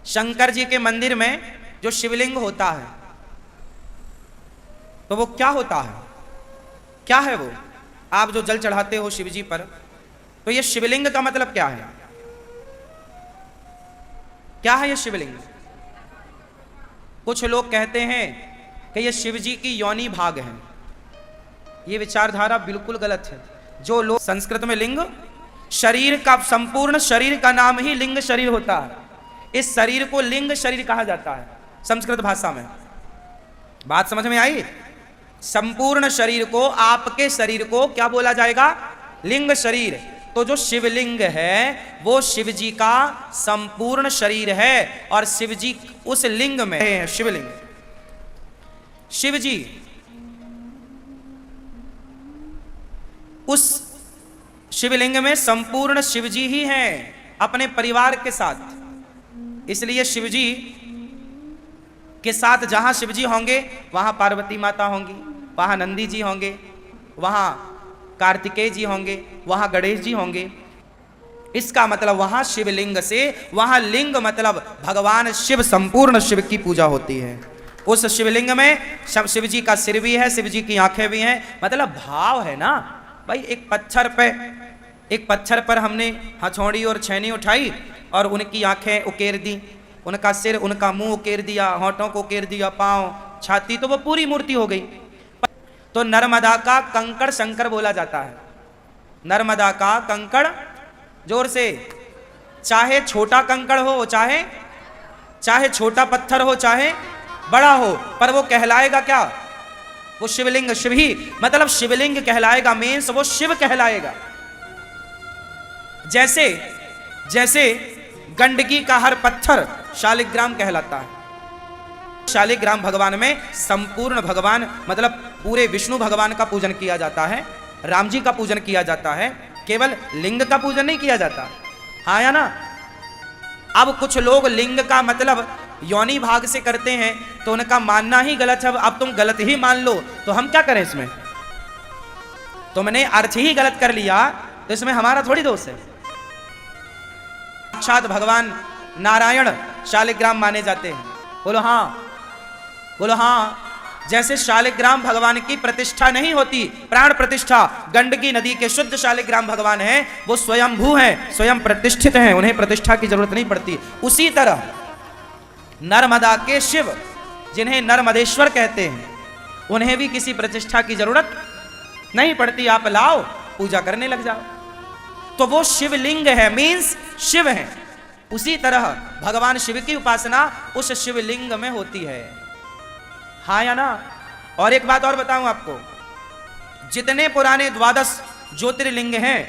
शंकर जी के मंदिर में जो शिवलिंग होता है तो वो क्या होता है, क्या है वो? आप जो जल चढ़ाते हो शिव जी पर, तो ये शिवलिंग का मतलब क्या है? क्या है ये शिवलिंग? कुछ लोग कहते हैं कि ये शिव जी की योनि भाग है। ये विचारधारा बिल्कुल गलत है। जो लोग, संस्कृत में लिंग शरीर का, संपूर्ण शरीर का नाम ही लिंग शरीर होता है। इस शरीर को लिंग शरीर कहा जाता है संस्कृत भाषा में। बात समझ में आई? संपूर्ण शरीर को, आपके शरीर को क्या बोला जाएगा? लिंग शरीर। तो जो शिवलिंग है वो शिव जी का संपूर्ण शरीर है और शिव जी उस लिंग में है। शिवलिंग, शिव जी उस शिवलिंग में संपूर्ण शिव जी ही हैं अपने परिवार के साथ। इसलिए शिव जी के साथ जहां शिव जी होंगे वहां पार्वती माता होंगी, वहां नंदी जी होंगे, वहां कार्तिकेय जी होंगे, वहां गणेश जी होंगे। इसका मतलब वहां शिवलिंग से, वहां लिंग मतलब भगवान शिव, संपूर्ण शिव की पूजा होती है। उस शिवलिंग में शिव जी का सिर भी है, शिव जी की आंखें भी हैं। मतलब भाव है ना भाई। एक पत्थर पर हमने हथौड़ी और छेनी उठाई और उनकी आंखें उकेर दी, उनका सिर, उनका मुंह उकेर दिया, होंठों को उकेर दिया, पांव, छाती, तो वो पूरी मूर्ति हो गई। तो नर्मदा का कंकड़ शंकर बोला जाता है। नर्मदा का कंकड़, जोर से, चाहे छोटा कंकड़ हो, चाहे छोटा पत्थर हो, चाहे बड़ा हो, पर वो कहलाएगा क्या? वो शिवलिंग, शिव ही मतलब शिवलिंग कहलाएगा। मीन्स वो शिव कहलाएगा। जैसे गंडकी का हर पत्थर शालिग्राम कहलाता है। शालिग्राम भगवान में संपूर्ण भगवान मतलब पूरे विष्णु भगवान का पूजन किया जाता है, राम जी का पूजन किया जाता है, केवल लिंग का पूजन नहीं किया जाता। हाँ या ना? अब कुछ लोग लिंग का मतलब योनि भाग से करते हैं तो उनका मानना ही गलत है। अब तुम गलत ही मान लो तो हम क्या करें इसमें? तुमने अर्थ ही गलत कर लिया तो इसमें हमारा थोड़ी दोष है। साक्षात भगवान नारायण शालिग्राम माने जाते हैं। बोलो हाँ, बोलो हाँ। जैसे शालिग्राम भगवान की प्रतिष्ठा नहीं होती, प्राण प्रतिष्ठा, गंडकी नदी के शुद्ध शालिग्राम भगवान हैं, वो स्वयंभू हैं, स्वयं प्रतिष्ठित हैं, उन्हें प्रतिष्ठा की जरूरत नहीं पड़ती। उसी तरह नर्मदा के शिव, जिन्हें नर्मदेश्वर कहते हैं, उन्हें भी किसी प्रतिष्ठा की जरूरत नहीं पड़ती। आप लाओ, पूजा करने लग जाओ, तो वो शिवलिंग है, मीन्स शिव है। उसी तरह भगवान शिव की उपासना उस शिवलिंग में होती है। हाँ या ना? और एक बात और बताऊं आपको, जितने पुराने 12 ज्योतिर्लिंग हैं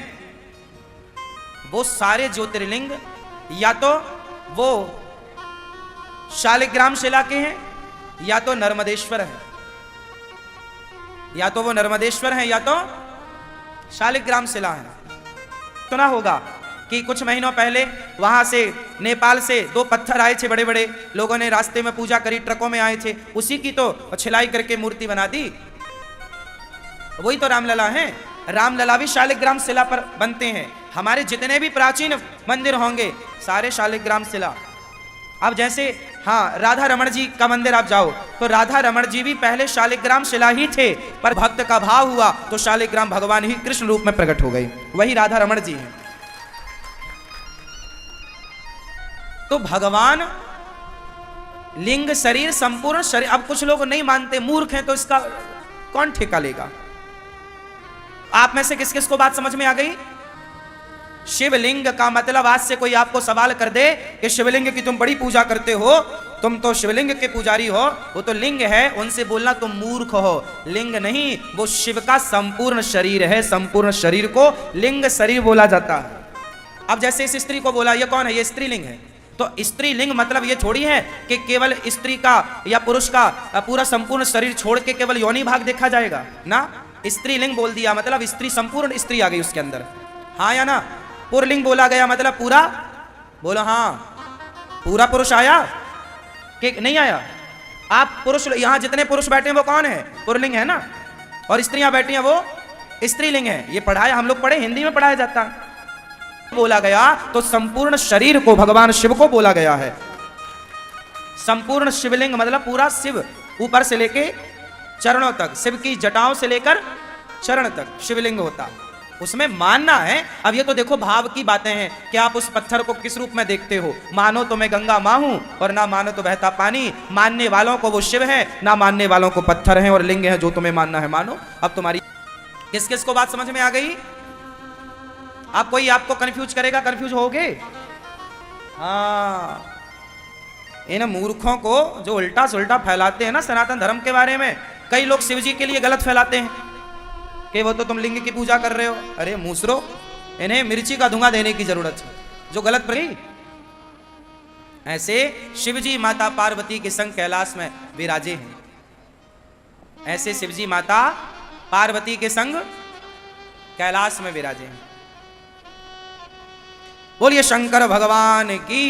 वो सारे ज्योतिर्लिंग या तो वो शालिग्राम शिला के हैं या तो नर्मदेश्वर है, या तो वो नर्मदेश्वर हैं या तो शालिग्राम शिला है। सुना होगा कि कुछ महीनों पहले वहां से नेपाल से 2 पत्थर आए थे बड़े बड़े, लोगों ने रास्ते में पूजा करी, ट्रकों में आए थे, उसी की तो छिलाई करके मूर्ति बना दी। वही तो रामलला है। रामलला भी शालिग्राम शिला पर बनते हैं। हमारे जितने भी प्राचीन मंदिर होंगे सारे शालिग्राम शिला। अब जैसे हाँ, राधा रमण जी का मंदिर आप जाओ तो राधा रमण जी भी पहले शालिग्राम शिला ही थे, पर भक्त का भाव हुआ तो शालिग्राम भगवान ही कृष्ण रूप में प्रकट हो गई, वही राधा रमण जी हैं। तो भगवान लिंग शरीर, संपूर्ण शरीर। अब कुछ लोग नहीं मानते, मूर्ख हैं, तो इसका कौन ठेका लेगा? आप में से किस किस को बात समझ में आ गई? शिवलिंग का मतलब, आज से कोई आपको सवाल कर दे कि शिवलिंग की तुम बड़ी पूजा करते हो, तुम तो शिवलिंग के पुजारी हो, वो तो लिंग है, उनसे बोलना तुम मूर्ख हो। लिंग नहीं, वो शिव का संपूर्ण शरीर है। संपूर्ण शरीर को लिंग शरीर बोला जाता है। अब जैसे इस स्त्री को बोला, ये कौन है? ये स्त्रीलिंग है। तो स्त्रीलिंग मतलब ये थोड़ी है कि केवल स्त्री का या पुरुष का पूरा संपूर्ण शरीर छोड़ के केवल योनि भाग देखा जाएगा ना। स्त्रीलिंग बोल दिया मतलब स्त्री, संपूर्ण स्त्री आ गई उसके अंदर। हाँ या ना? पुरलिंग बोला गया मतलब पूरा, बोलो हाँ, पूरा पुरुष आया कि नहीं आया? आप पुरुष, यहां जितने पुरुष बैठे हैं वो कौन है? पुरलिंग है ना। और स्त्रियां बैठी हैं वो स्त्रीलिंग है। ये पढ़ाया, हम लोग पढ़े, हिंदी में पढ़ाया जाता है। बोला गया तो संपूर्ण शरीर को भगवान शिव को बोला गया है। संपूर्ण शिवलिंग मतलब पूरा शिव, ऊपर से लेके चरणों तक, शिव की जटाओं से लेकर चरण तक शिवलिंग होता, उसमें मानना है। अब ये तो देखो भाव की बातें हैं कि आप उस पत्थर को किस रूप में देखते हो। मानो तो मैं गंगा माँ हूं और ना मानो तो बहता पानी। मानने वालों को वो शिव है, ना मानने वालों को पत्थर है और लिंग है। जो तुम्हें मानना है मानो। अब तुम्हारी किस किस को बात समझ में आ गई? आप कोई आपको कंफ्यूज करेगा, कंफ्यूज होगे? हाँ, इन मूर्खों को जो उल्टा सुल्टा फैलाते हैं ना सनातन धर्म के बारे में, कई लोग शिव जी के लिए गलत फैलाते हैं कि वो तो तुम लिंग की पूजा कर रहे हो। अरे मूसरो, इन्हें मिर्ची का धुआं देने की जरूरत है जो गलत पड़ी। ऐसे शिवजी माता पार्वती के संग कैलाश में विराजे हैं। ऐसे शिवजी माता पार्वती के संग कैलाश में विराजे हैं। बोलिए शंकर भगवान की।